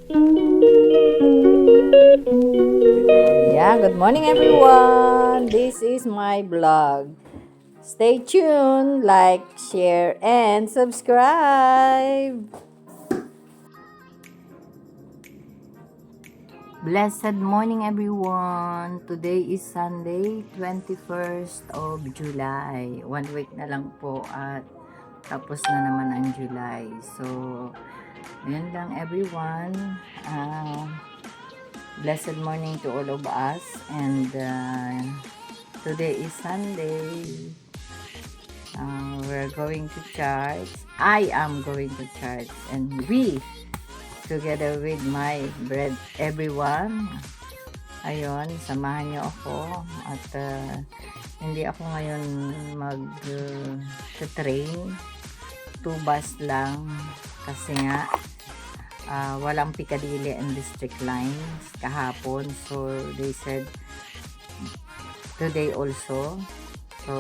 Yeah, good morning everyone. This is my vlog. Stay tuned, like, share, and subscribe. Blessed morning everyone. Today is Sunday, 21st of July. 1 week na lang po at tapos na naman ang July. So, yun lang everyone. Blessed morning to all of us, and today is Sunday. We're going to church. I am going to church, and we together with my bread everyone. Ayun, samahan niyo ako at hindi ako ngayon train, 2 bus lang kasi nga walang Piccadilly and District lines kahapon, so they said today also. So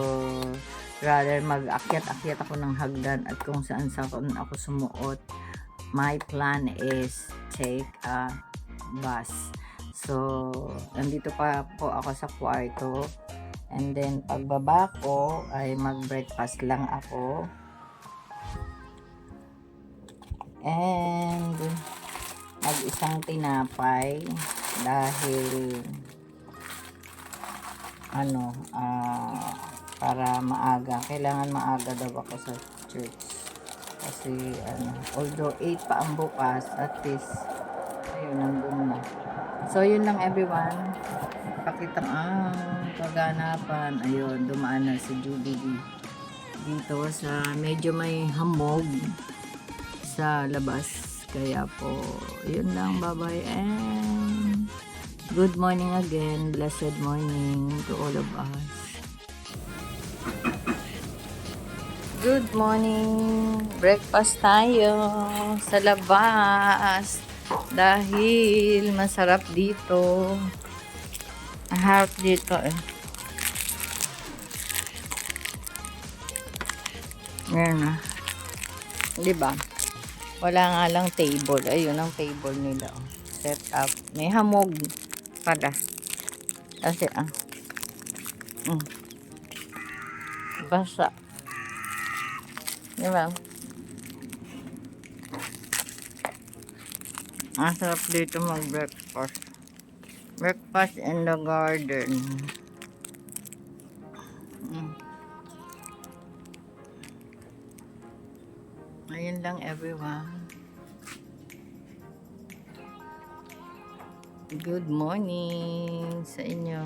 rather mag-akyat ako ng hagdan at kung saan ako sumuot. My plan is take a bus. So nandito pa po ako sa kwarto, and then pagbaba ko ay mag-breakfast lang ako. And mag-isang tinapay dahil para maaga. Kailangan maaga daw ako sa church. Kasi although 8 pa ang bukas, at least ayun, nandun na. So yun lang everyone. Pakita kaganapan. Ayun, dumaan na si Judy dito sa medyo may hamog sa labas, kaya po yun lang, bye bye and good morning again. Blessed morning to all of us. Good morning, breakfast tayo sa labas dahil masarap dito, harap dito ngayon na, diba? Wala nga lang table. Ayun ang table nila. Set up. May hamog pala. Kasi basa. Diba? Masarap dito mag-breakfast. Breakfast in the garden. Ayun lang everyone. Good morning sa inyo.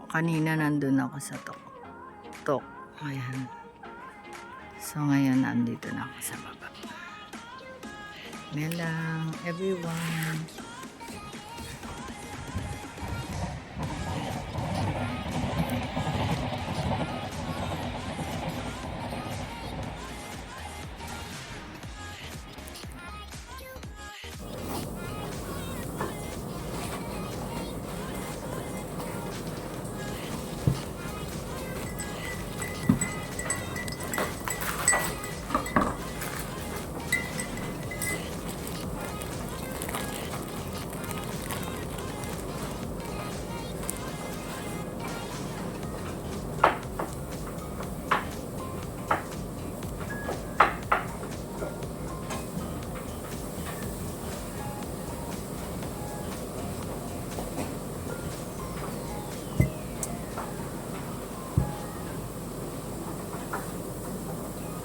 Kanina nandun ako sa tok. Ayan. So ngayon nandito na ako sa baba. Yan lang everyone.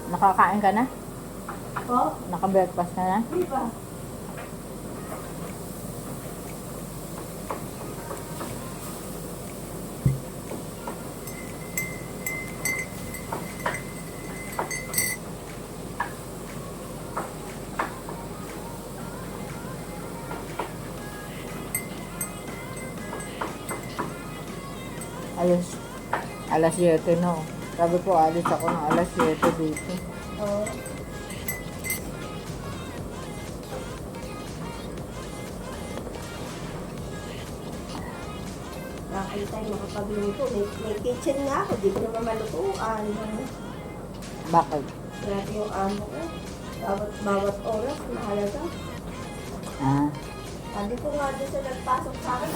Nakakain ka na? Oh? Naka-breakfast ka na? Di ba? Alas 7 no. Sabi ko alis ako ng alas 7 dito. Oo. Nakakita tayo makapagluto. May kitchen nga ako. Di ko naman malutuan. Bakit? Grabe yung amo ko. Bawat oras, mahalaga. Ah, Sabi ko nga doon sa nagpasok sa akin,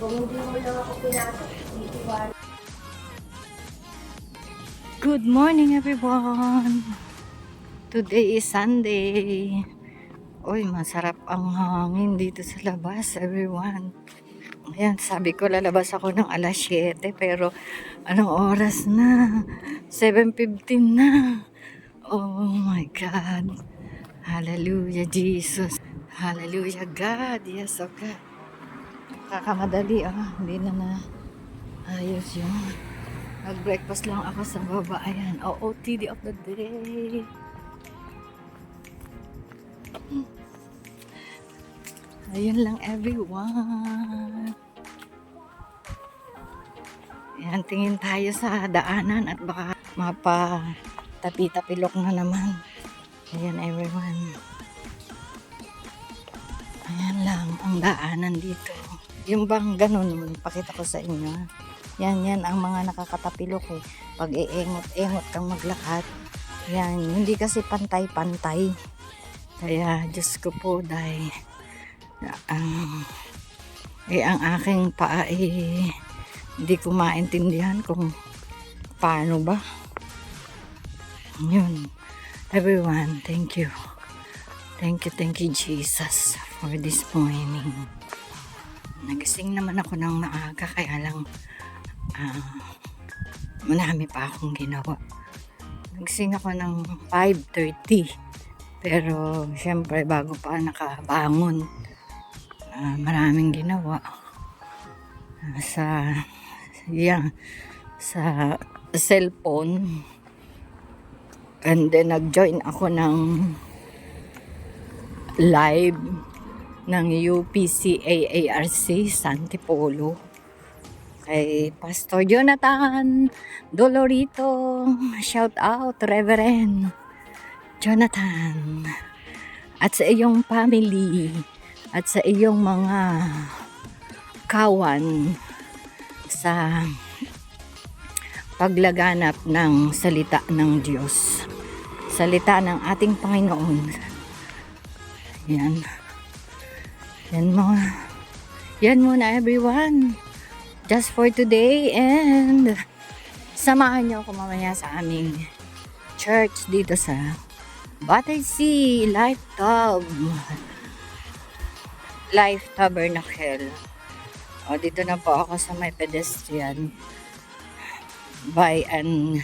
kung hindi mo lang ako pinasok, itiwala. good morning everyone. Today is Sunday. Uy, masarap ang hangin dito sa labas, everyone. Ayan, sabi ko lalabas ako ng alas 7 pero anong oras na? 7:15 na. Oh my God. Hallelujah, Jesus. Hallelujah, God. Yes, okay. Kakamadali, hindi na ayos yun. Nag-breakfast lang ako sa baba. Ayan, OOTD of the day. Ayun lang, everyone. Ayan, tingin tayo sa daanan at baka mapa-tapi-tapilok na naman. Ayan, everyone. Ayan lang ang daanan dito. Yung bang ganun, pakita ko sa inyo. Yan ang mga nakakatapilok eh. Pag iengot-engot kang maglakad. Yan, hindi kasi pantay-pantay. Kaya, Diyos ko po, dahil ang aking paa hindi ko maintindihan kung paano ba. Yun. Everyone, thank you. Thank you, Jesus, for this morning. Nagising naman ako ng maaga, kaya lang marami pa akong ginawa. Nagising ako ng 5:30. Pero, syempre, bago pa nakabangon, maraming ginawa. Sa cellphone. And then, nag-join ako ng live ng UPCAARC Santipolo kay Pastor Jonathan Dolorito. Shout out, Reverend Jonathan, at sa iyong family at sa iyong mga kawan sa paglaganap ng salita ng Diyos, salita ng ating Panginoon. Yan muna everyone, just for today, and samahan niyo ako mamaya sa aming church dito sa Battersea Life Tabernacle. Dito na po ako sa may pedestrian. Bye and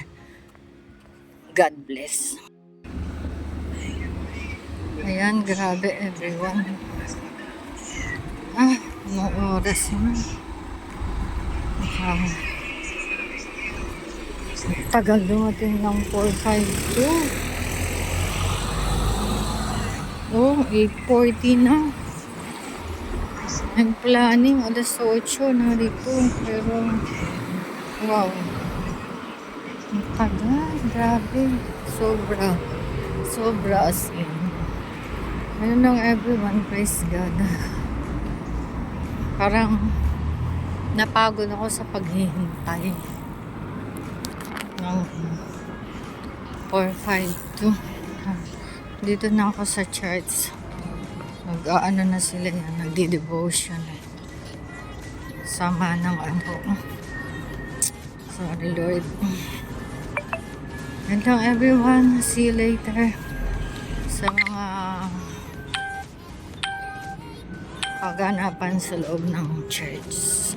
God bless. Ayan, grabe everyone. Anong oras na? Tagal dumating ng 4:52. 8:40 na. I'm planning alas 8 na dito. Pero, wow. Ang tagal. Grabe. Sobra as in. Ayun lang everyone. Praise God. Parang napagod ako sa paghihintay ng 4:52. Dito na ako sa church. Nag-aano na sila yan. Nagdi-devotion. Sama ng sorry Lord. Yan lang everyone. See you later. Sa mga kaganapan sa loob ng church.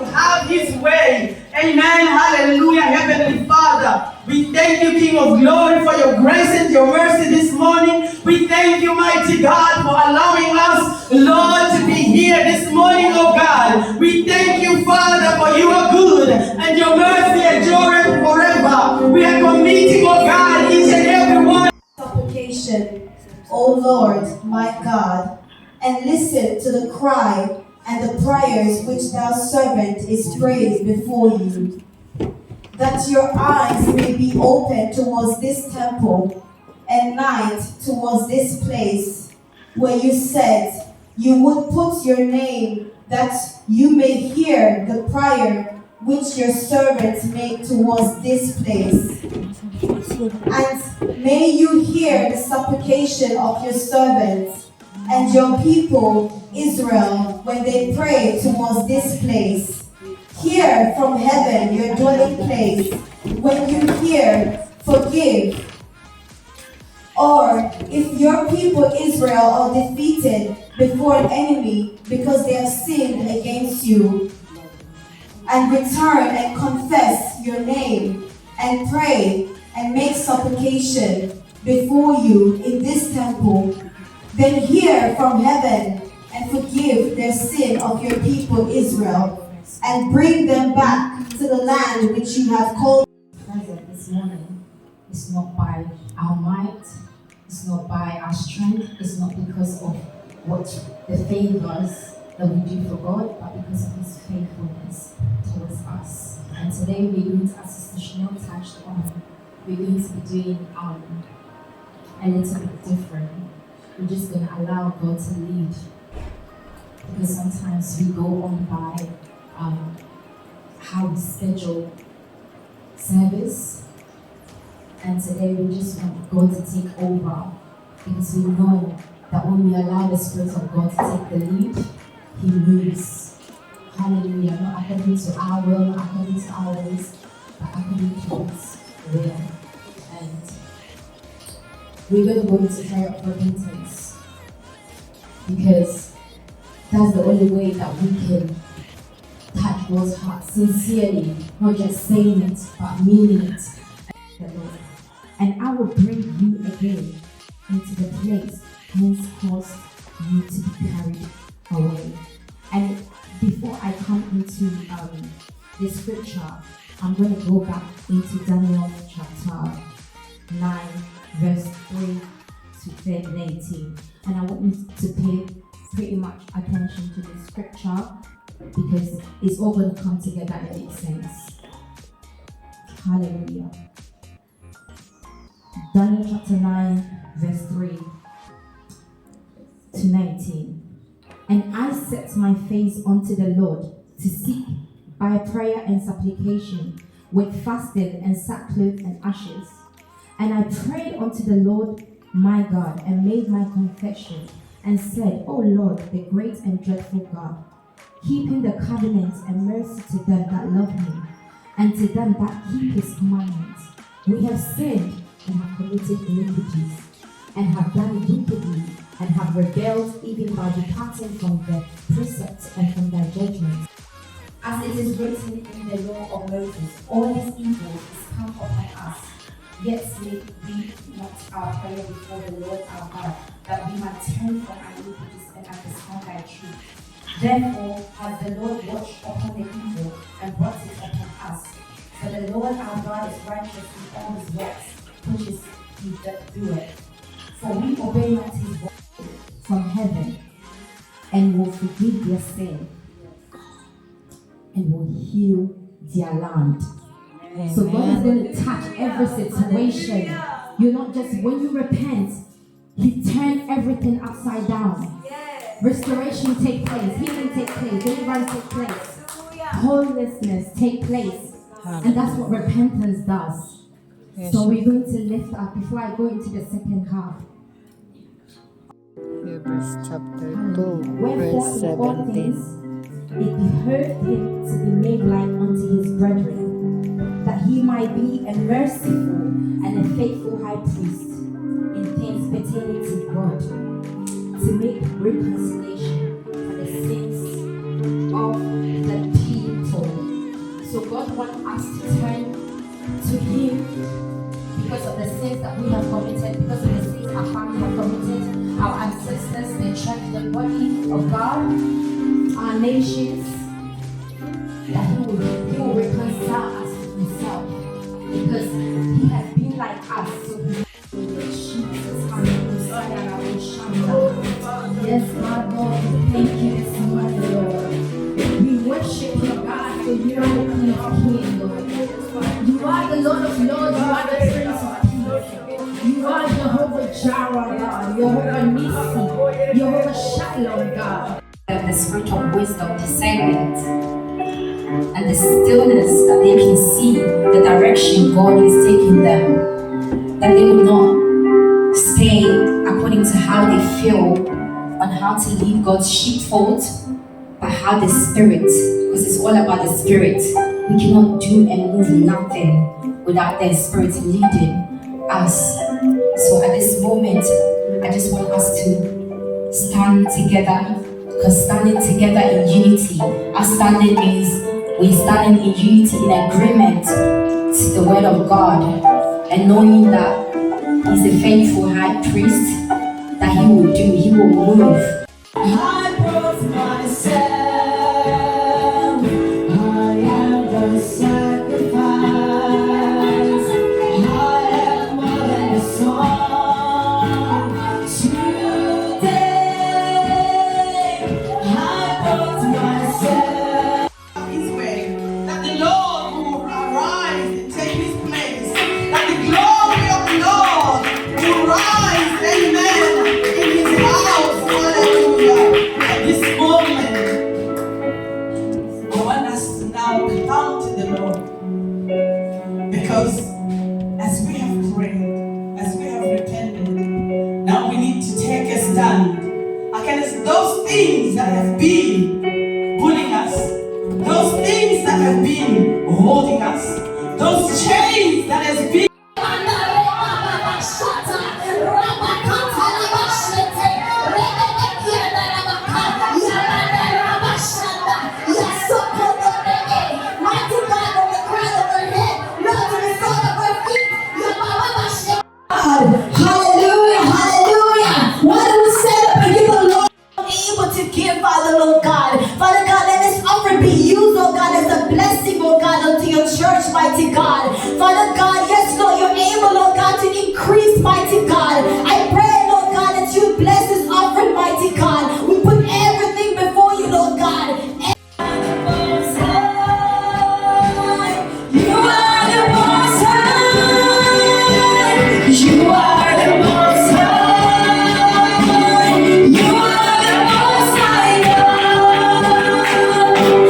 Have His way. Amen. Hallelujah. Heavenly Father, we thank you, King of Glory, for your grace and your mercy this morning. We thank you, mighty God, for allowing us, Lord, to be here this morning, oh God. We thank you, Father, for you are good and your mercy endureth forever. We are committing, oh God, each and every one. Supplication, O Lord, my God, and listen to the cry and the prayers which thou servant is praised before you, that your eyes may be open towards this temple, and night towards this place, where you said you would put your name, that you may hear the prayer which your servants make towards this place. And may you hear the supplication of your servants and your people Israel when they pray towards this place. Hear from heaven your dwelling place. When you hear, forgive. Or if your people Israel are defeated before an enemy because they have sinned against you, and return and confess your name, and pray and make supplication before you in this temple, then hear from heaven and forgive their sin of your people Israel, and bring them back to the land which you have called. Present this morning is not by our might, it's not by our strength, it's not because of what the favors that we do for God, but because of His faithfulness towards us. And today we're going to, as Sister Chanel touched on, we're going to be doing a little bit different. We're just going to allow God to lead, because sometimes we go on by how we schedule service, and today we just want God to take over, because we know that when we allow the Spirit of God to take the lead, He moves. Hallelujah. Not according to our will, not according to our ways, but according to His will. And we're going to go into prayer of repentance, because that's the only way that we can touch God's heart sincerely, not just saying it, but meaning it. And I will bring you again into the place hence caused you to be carried away. And before I come into the scripture, I'm going to go back into Daniel chapter 9, verse 3 to 18. And I want you to pay pretty much attention to the scripture, because it's all going to come together and make sense. Hallelujah. Daniel chapter 9, verse 3 to 19. And I set my face unto the Lord to seek by prayer and supplication, with fasting and sackcloth and ashes. And I prayed unto the Lord my God, and made my confession, and said, O Lord, the great and dreadful God, keeping the covenant and mercy to them that love Him, and to them that keep His commandments. We have sinned and have committed iniquities, and have done wickedly, and have rebelled, even by departing from the precepts and from thy judgments. As it is written in the law of Moses, all this evil is come upon us. Yet make we not our prayer before the Lord our God, that we might turn from our iniquities and understand thy truth. Therefore has the Lord watched upon the evil and brought it upon us. For the Lord our God is righteous in all His works, which is He that doeth. For we obey not His voice from heaven, and will forgive their sin, and will heal their land. Amen. So God is going to touch every situation. You're not just, when you repent, He turns everything upside down. Restoration take place, healing take place, deliverance take place, homelessness take place. And that's what repentance does. Yes. So we're going to lift up before I go into the second half. Hebrews chapter 2, Wherefore verse in all 17. things it behoved Him to be made like unto His brethren, that He might be a merciful and a faithful high priest in things pertaining to God, to make reconciliation for the sins of the people. So God wants us to turn to Him because of the sins that we have committed, because of the sins our family have committed, our ancestors, the church, the body of God, our nations, that He will reconcile us with Himself, because He has been like us. So yes, God, Lord, we thank You this morning, Lord. We worship You, God, for You are the King of Kings, Lord. You are the Lord of Lords. You are the Prince of Peace. You are Jehovah Jireh, God. Jehovah Nissi. Jehovah Shalom, God. The spirit of wisdom, discernment, and the stillness that they can see the direction God is taking them, that they will not stay according to how they feel on how to lead God's sheepfold, but how the Spirit, because it's all about the Spirit. We cannot do and move nothing without the Spirit leading us. So at this moment, I just want us to stand together, because standing together in unity, our standing means we're standing in unity, in agreement to the word of God, and knowing that He's a faithful high priest, that He will do, He will move. I brought myself, I am the sacrifice, I am more than a song. Today, I brought myself. His way, that the Lord will arise and take his place, that the glory of the Lord will rise, amen, in his house, hallelujah. At this moment, I want us to now come to the Lord, because as we have prayed, as we have repented, now we need to take a stand against those things that have been pulling us, those things that have been holding us, those chains that has been. Hallelujah, hallelujah. Why do we stand up and give the Lord able to give, Father, Lord God? Father God, let this offering be used, oh God, as a blessing, oh God, unto your church, mighty God. Father God, yes, Lord, you're able, oh God, to increase, mighty God. I pray, Lord God, that you bless this offering, mighty God. We put everything before you, Lord God. You are the Most High. You are the Most High. You are the Most High God.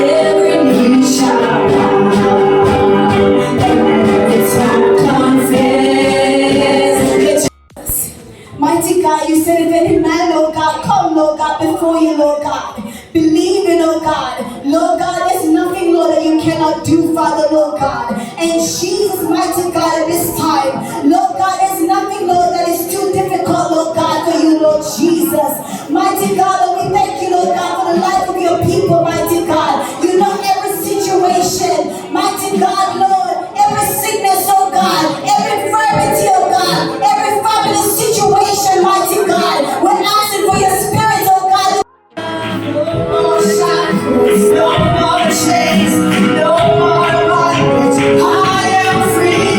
Every knee shall bow, every tongue confess. Mighty God, you said if any man, Lord God, come, Lord God, before you, Lord God, believe in, Lord God. Lord God, there's nothing, Lord, that you cannot do, Father, Lord God. And Jesus, mighty God, at this time, Lord God, there's nothing, Lord, that is too difficult, Lord God, for you, Lord Jesus. Mighty God, Lord, we thank you, Lord God, for the life of your people, mighty God. You know every situation, mighty God, Lord, every sickness, oh God, every infirmity, oh God, every family situation, mighty God. We're asking for your spirit, oh God. No more shackles, no more chains, no more bondage. I am free.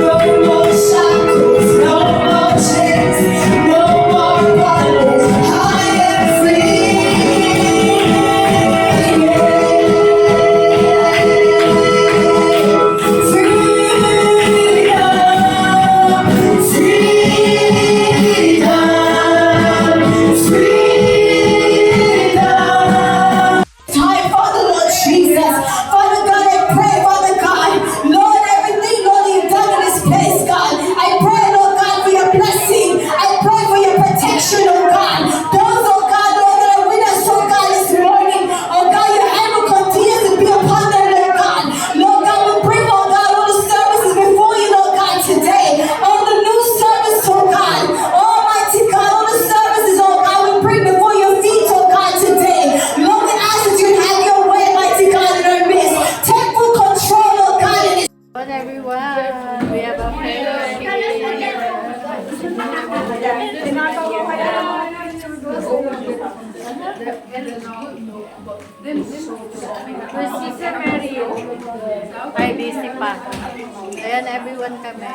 No more shackles, no more chains, no more bondage. I am free. Time, Father, Lord Jesus. Father God, I pray, Father God, Lord, everything, Lord, you've done in this place, God. I pray, Lord God, for your blessing. I pray for your protection, oh God. Those, oh God, Lord, that are with us, oh God, this morning. Oh God, your hand will continue to be upon them, Lord God. Lord God, we bring, oh God, all the services before you, Lord God, today. All the new service, oh God. Almighty God, all the services, oh God, we bring before your feet, oh God, today. Lord, we ask that you have your way, mighty God, in our midst. Take full control, oh God, in this. Hello everyone, we have a prayer Ay, busy pa. Ayan, everyone kami.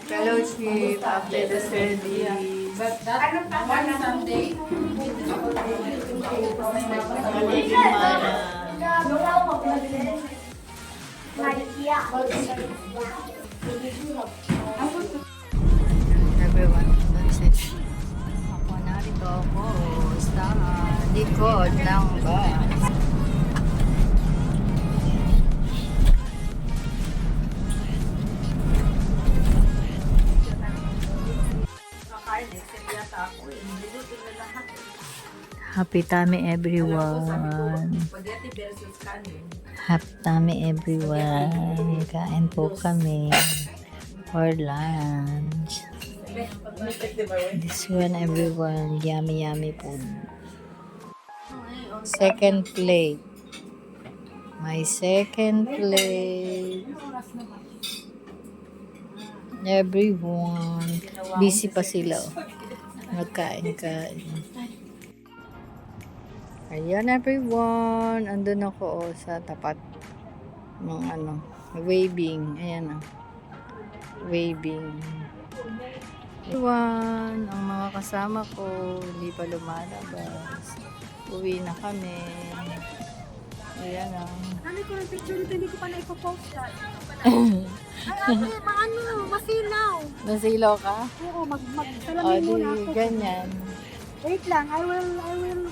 Fellowship after the service. Everyone, that's it. Nandito ako sa likod ng bus. Happy tummy everyone. Happy tummy everyone. Kain po kami for lunch. This one everyone. Yummy yummy po. Second plate. My second plate. Everyone. Busy pa sila. Magkain-kain. Ayan everyone. Andun ako sa tapat ng waving. Ayan waving. Everyone, ang mga kasama ko hindi pa lumalabas. Uwi na kami. Ayan Ano ko ng picture nito, hindi ko pa na-ipopost yan. Ay, ate, masilaw. Nasilaw ka? Oo, O, magsalamin muna di ako. ganyan. Wait lang, I will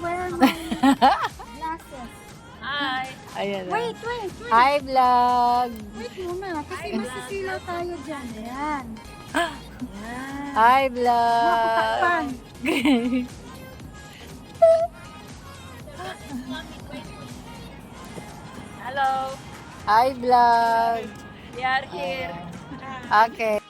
wear my glasses. Ayan na. Wait. Hi vlog! Wait muna, kasi masisilaw tayo dyan. Ayan. Hi vlog! Takpan. Hi vlog! We are here. Okay.